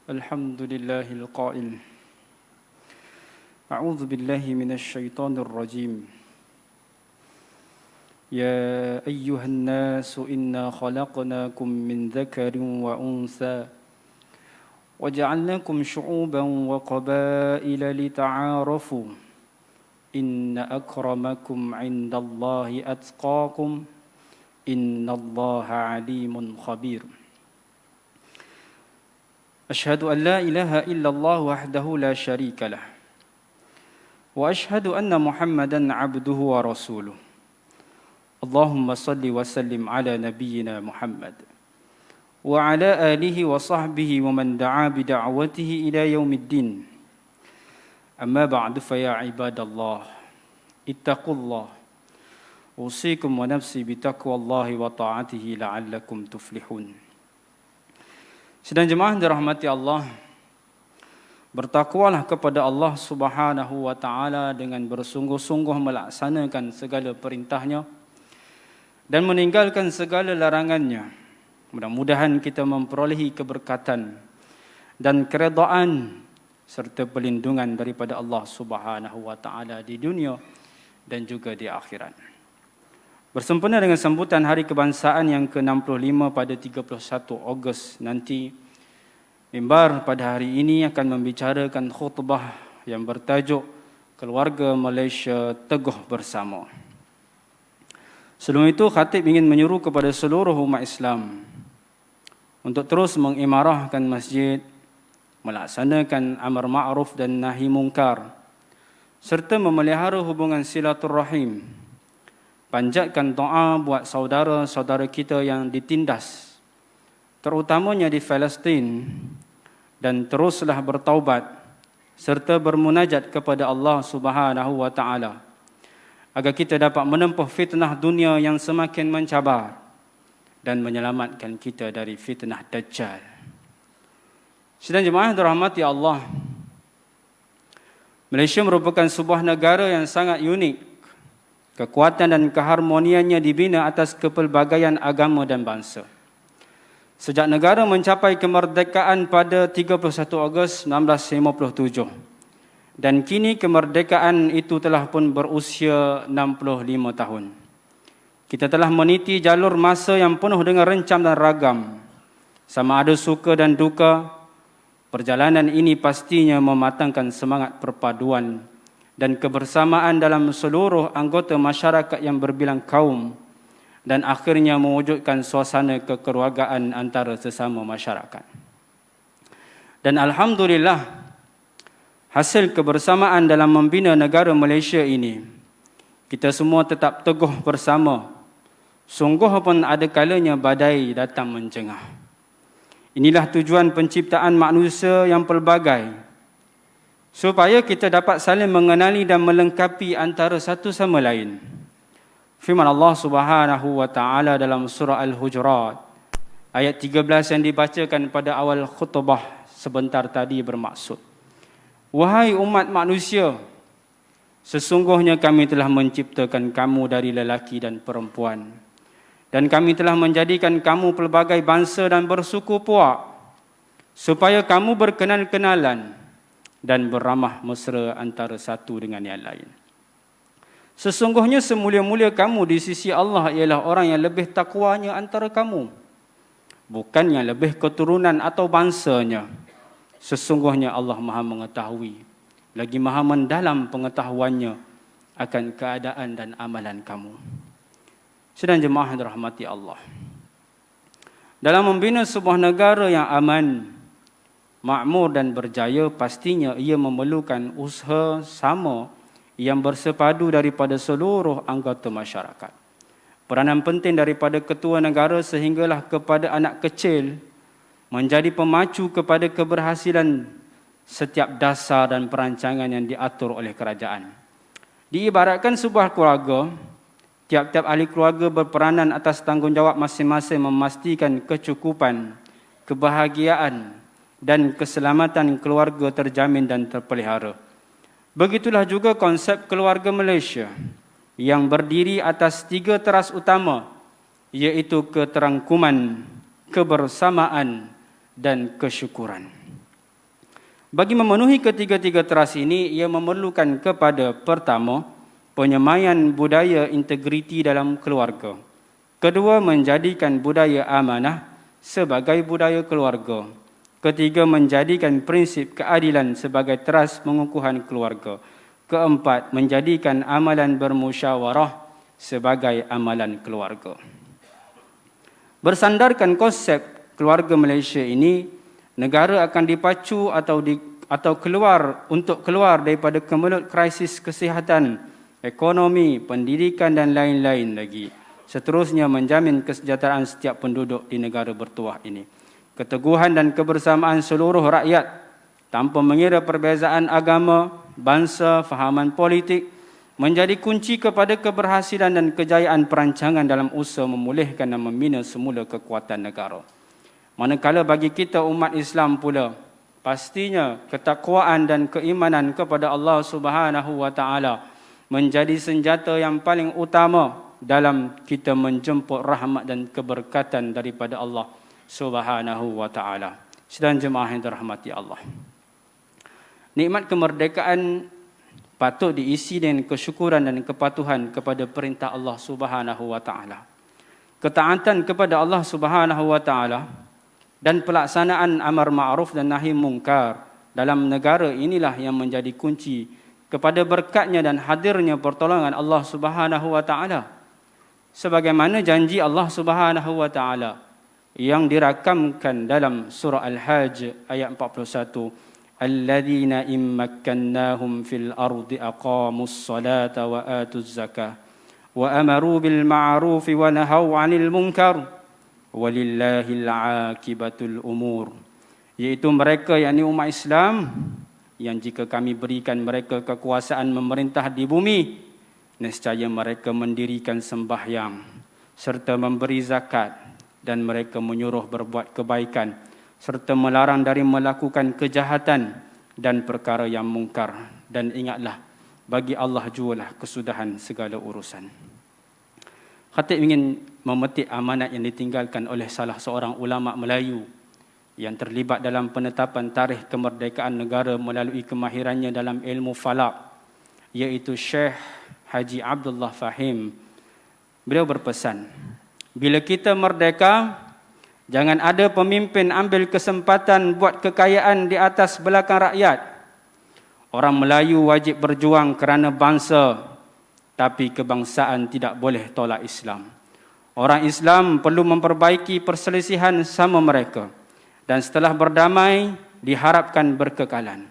الحمد لله القائل أعوذ بالله من الشيطان الرجيم يا أيها الناس إنا خلقناكم من ذكر وأنثى وجعلناكم شعوبا وقبائل لتعارفوا إن أكرمكم عند الله أتقاكم إن الله عليم خبير أشهد أن لا إله إلا الله وحده لا شريك له وأشهد أن محمدا عبده ورسوله اللهم صل وسلم على نبينا محمد وعلى آله وصحبه ومن دعا بدعوته إلى يوم الدين أما بعد فيا عباد الله اتقوا الله أوصيكم ونفسي بتقوى الله وطاعته لعلكم تفلحون. Sidang jemaah dirahmati Allah, bertakwalah kepada Allah Subhanahu wa taala dengan bersungguh-sungguh melaksanakan segala perintahnya dan meninggalkan segala larangannya. Mudah-mudahan kita memperolehi keberkatan dan keredaan serta perlindungan daripada Allah Subhanahu wa taala di dunia dan juga di akhirat. Bersempena dengan sambutan Hari Kebangsaan yang ke-65 pada 31 Ogos nanti, mimbar pada hari ini akan membicarakan khutbah yang bertajuk Keluarga Malaysia Teguh Bersama. Sebelum itu, khatib ingin menyuruh kepada seluruh umat Islam untuk terus mengimarahkan masjid, melaksanakan amar ma'ruf dan nahi mungkar, serta memelihara hubungan silaturrahim. Panjatkan doa buat saudara-saudara kita yang ditindas, terutamanya di Palestin, dan teruslah bertaubat serta bermunajat kepada Allah Subhanahu wa taala agar kita dapat menempuh fitnah dunia yang semakin mencabar dan menyelamatkan kita dari fitnah Dajjal. Sidang jemaah dirahmati Allah, Malaysia merupakan sebuah negara yang sangat unik. Kekuatan dan keharmoniannya dibina atas kepelbagaian agama dan bangsa. Sejak negara mencapai kemerdekaan pada 31 Ogos 1957 dan kini kemerdekaan itu telah pun berusia 65 tahun. Kita telah meniti jalur masa yang penuh dengan rencam dan ragam. Sama ada suka dan duka, perjalanan ini pastinya mematangkan semangat perpaduan dan kebersamaan dalam seluruh anggota masyarakat yang berbilang kaum dan akhirnya mewujudkan suasana kekeluargaan antara sesama masyarakat. Dan alhamdulillah, hasil kebersamaan dalam membina negara Malaysia ini, kita semua tetap teguh bersama. Sungguh pun ada kalanya badai datang mencengah. Inilah tujuan penciptaan manusia yang pelbagai, supaya kita dapat saling mengenali dan melengkapi antara satu sama lain. Firman Allah Subhanahu wa taala dalam surah Al-Hujurat ayat 13 yang dibacakan pada awal khutbah sebentar tadi bermaksud, wahai umat manusia, sesungguhnya kami telah menciptakan kamu dari lelaki dan perempuan, dan kami telah menjadikan kamu pelbagai bangsa dan bersuku puak, supaya kamu berkenan-kenalan dan beramah mesra antara satu dengan yang lain. Sesungguhnya semulia-mulia kamu di sisi Allah ialah orang yang lebih takwanya antara kamu, bukan yang lebih keturunan atau bangsanya. Sesungguhnya Allah Maha mengetahui, lagi Maha mendalam pengetahuannya akan keadaan dan amalan kamu. Sedang jemaah dirahmati Allah, dalam membina sebuah negara yang aman, makmur dan berjaya, pastinya ia memerlukan usaha sama yang bersepadu daripada seluruh anggota masyarakat. Peranan penting daripada ketua negara sehinggalah kepada anak kecil menjadi pemacu kepada keberhasilan setiap dasar dan perancangan yang diatur oleh kerajaan. Diibaratkan sebuah keluarga, tiap-tiap ahli keluarga berperanan atas tanggungjawab masing-masing memastikan kecukupan, kebahagiaan dan keselamatan keluarga terjamin dan terpelihara. Begitulah juga konsep keluarga Malaysia yang berdiri atas 3 teras utama, iaitu keterangkuman, kebersamaan dan kesyukuran. Bagi memenuhi ketiga-tiga teras ini, ia memerlukan kepada pertama, penyemaian budaya integriti dalam keluarga. Kedua, menjadikan budaya amanah sebagai budaya keluarga. Ketiga, menjadikan prinsip keadilan sebagai teras pengukuhan keluarga. Keempat, menjadikan amalan bermusyawarah sebagai amalan keluarga. Bersandarkan konsep keluarga Malaysia ini, negara akan dipacu atau keluar daripada kemelut krisis kesihatan, ekonomi, pendidikan dan lain-lain lagi. Seterusnya menjamin kesejahteraan setiap penduduk di negara bertuah ini. Keteguhan dan kebersamaan seluruh rakyat tanpa mengira perbezaan agama, bangsa, fahaman politik menjadi kunci kepada keberhasilan dan kejayaan perancangan dalam usaha memulihkan dan membina semula kekuatan negara. Manakala bagi kita umat Islam pula, pastinya ketakwaan dan keimanan kepada Allah Subhanahu wa taala menjadi senjata yang paling utama dalam kita menjemput rahmat dan keberkatan daripada Allah Subhanahu wa taala. Sidang jemaah yang dirahmati Allah. Nikmat kemerdekaan patut diisi dengan kesyukuran dan kepatuhan kepada perintah Allah Subhanahu wa taala. Ketaatan kepada Allah Subhanahu wa taala dan pelaksanaan amar ma'ruf dan nahi mungkar dalam negara inilah yang menjadi kunci kepada berkatnya dan hadirnya pertolongan Allah Subhanahu wa taala. Sebagaimana janji Allah Subhanahu wa taala yang dirakamkan dalam surah Al-Hajj ayat 41, alladzina immakkannahum fil ardi aqamus salata wa atuz zakah wa amaru bil ma'ruf wa nahaw 'anil munkar walillahil aqibatul umur, iaitu mereka yakni umat Islam yang jika kami berikan mereka kekuasaan memerintah di bumi, nescaya mereka mendirikan sembahyang serta memberi zakat dan mereka menyuruh berbuat kebaikan serta melarang dari melakukan kejahatan dan perkara yang mungkar, dan ingatlah bagi Allah jualah kesudahan segala urusan. Khatib ingin memetik amanat yang ditinggalkan oleh salah seorang ulama Melayu yang terlibat dalam penetapan tarikh kemerdekaan negara melalui kemahirannya dalam ilmu falak, iaitu Syekh Haji Abdullah Fahim. Beliau berpesan, bila kita merdeka, jangan ada pemimpin ambil kesempatan buat kekayaan di atas belakang rakyat. Orang Melayu wajib berjuang kerana bangsa, tapi kebangsaan tidak boleh tolak Islam. Orang Islam perlu memperbaiki perselisihan sama mereka, dan setelah berdamai diharapkan berkekalan.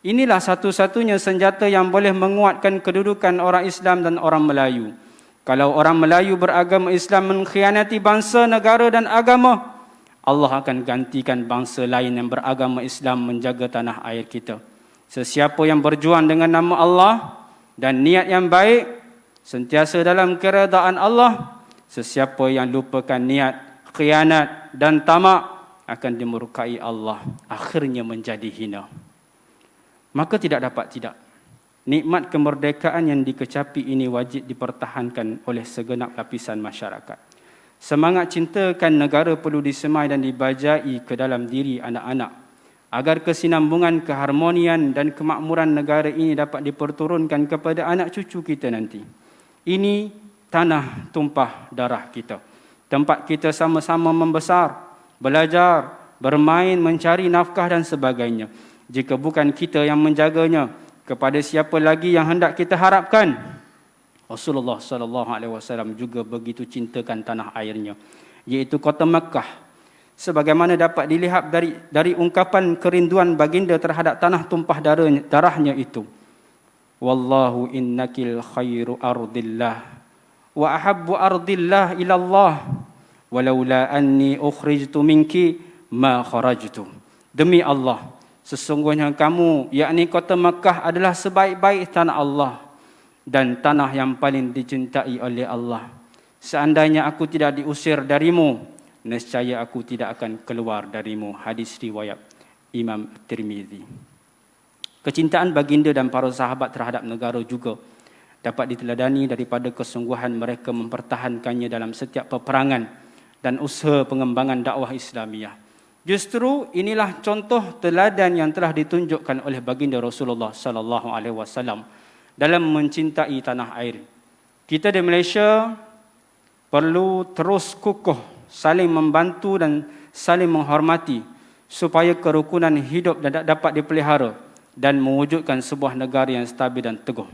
Inilah satu-satunya senjata yang boleh menguatkan kedudukan orang Islam dan orang Melayu. Kalau orang Melayu beragama Islam mengkhianati bangsa, negara dan agama, Allah akan gantikan bangsa lain yang beragama Islam menjaga tanah air kita. Sesiapa yang berjuang dengan nama Allah dan niat yang baik, sentiasa dalam keredaan Allah, sesiapa yang lupakan niat, khianat dan tamak akan dimurkai Allah, akhirnya menjadi hina. Maka tidak dapat tidak, nikmat kemerdekaan yang dikecapi ini wajib dipertahankan oleh segenap lapisan masyarakat. Semangat cintakan negara perlu disemai dan dibajai ke dalam diri anak-anak, agar kesinambungan, keharmonian dan kemakmuran negara ini dapat diperturunkan kepada anak cucu kita nanti. Ini tanah tumpah darah kita, tempat kita sama-sama membesar, belajar, bermain, mencari nafkah dan sebagainya. Jika bukan kita yang menjaganya, kepada siapa lagi yang hendak kita harapkan? Rasulullah sallallahu alaihi wasallam juga begitu cintakan tanah airnya, iaitu kota Makkah. Sebagaimana dapat dilihat dari ungkapan kerinduan baginda terhadap tanah tumpah darahnya itu. Wallahu innakil khairu ardillah wa ahabbu ardillah ilallah walaula anni ukhrijtu minki ma kharajtu. Demi Allah, sesungguhnya kamu, yakni kota Makkah adalah sebaik-baik tanah Allah dan tanah yang paling dicintai oleh Allah. Seandainya aku tidak diusir darimu, nescaya aku tidak akan keluar darimu. Hadis riwayat Imam Tirmizi. Kecintaan baginda dan para sahabat terhadap negara juga dapat diteladani daripada kesungguhan mereka mempertahankannya dalam setiap peperangan dan usaha pengembangan dakwah Islamiyah. Justru inilah contoh teladan yang telah ditunjukkan oleh baginda Rasulullah sallallahu alaihi wasallam dalam mencintai tanah air. Kita di Malaysia perlu terus kukuh saling membantu dan saling menghormati supaya kerukunan hidup dapat dipelihara dan mewujudkan sebuah negara yang stabil dan teguh.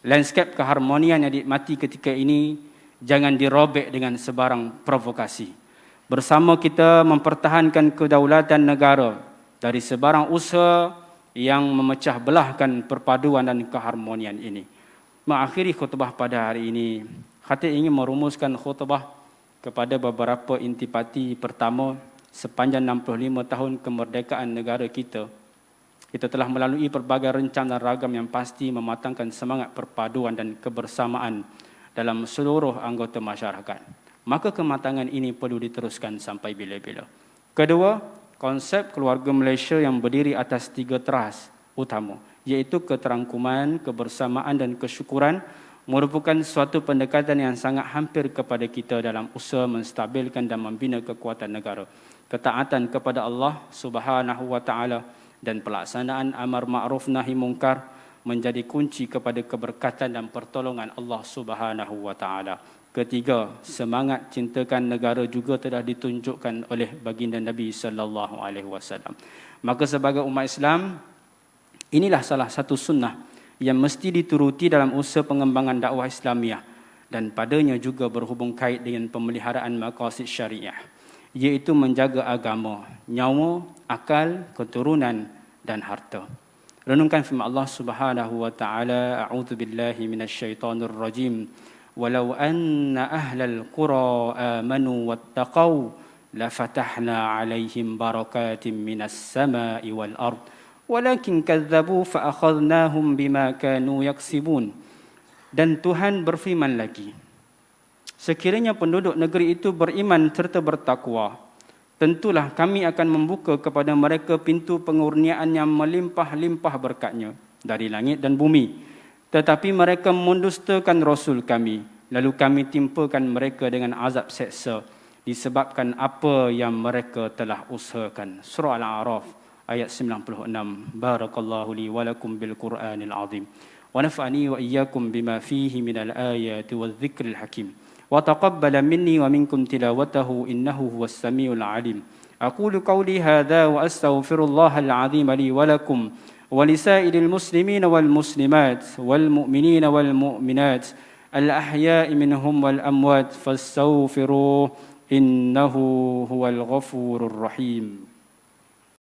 Lanskap keharmonian yang dinikmati ketika ini jangan dirobek dengan sebarang provokasi. Bersama kita mempertahankan kedaulatan negara dari sebarang usaha yang memecah belahkan perpaduan dan keharmonian ini. Mengakhiri khutbah pada hari ini, khatib ingin merumuskan khutbah kepada beberapa intipati. Pertama, sepanjang 65 tahun kemerdekaan negara kita, kita telah melalui pelbagai rencana dan ragam yang pasti mematangkan semangat perpaduan dan kebersamaan dalam seluruh anggota masyarakat. Maka kematangan ini perlu diteruskan sampai bila-bila. Kedua, konsep keluarga Malaysia yang berdiri atas 3 teras utama, iaitu keterangkuman, kebersamaan dan kesyukuran merupakan suatu pendekatan yang sangat hampir kepada kita dalam usaha menstabilkan dan membina kekuatan negara. Ketaatan kepada Allah Subhanahu wa taala dan pelaksanaan amar ma'ruf nahi mungkar menjadi kunci kepada keberkatan dan pertolongan Allah Subhanahu wa taala. Ketiga, semangat cintakan negara juga telah ditunjukkan oleh baginda Nabi sallallahu alaihi wasallam. Maka sebagai umat Islam, inilah salah satu sunnah yang mesti dituruti dalam usaha pengembangan dakwah Islamiah dan padanya juga berhubung kait dengan pemeliharaan maqasid syariah, iaitu menjaga agama, nyawa, akal, keturunan dan harta. Renungkan firman Allah Subhanahu wa taala, a'udzubillahi minasyaitonir rajim. Walau anna ahlal qura amanu wattaqau lafatahna alaihim barakatim minas sama'i wal ard walakin kadzabu fa akhadnahum bima kanu yaksibun. Dan Tuhan berfirman lagi, sekiranya penduduk negeri itu beriman serta bertakwa, tentulah kami akan membuka kepada mereka pintu pengurniaan yang melimpah-limpah berkatnya dari langit dan bumi. Tetapi mereka mendustakan Rasul kami, lalu kami timpakan mereka dengan azab seksa disebabkan apa yang mereka telah usahakan. Surah Al-A'raf ayat 96. Barakallahu li wa lakum bil Qur'anil azim. Wa nafa'ani wa iyyakum bima fihi minal ayati wadh-dhikril hakim. Wa taqabbala minni wa minkum tilawatahu innahu huwas samiul alim. Aqulu qawli hadha wa astaghfirullahal azim li wa lakum ولسائر المسلمين والمسلمات والمؤمنين والمؤمنات الأحياء منهم والأموات فاستغفروه إنه هو الغفور الرحيم.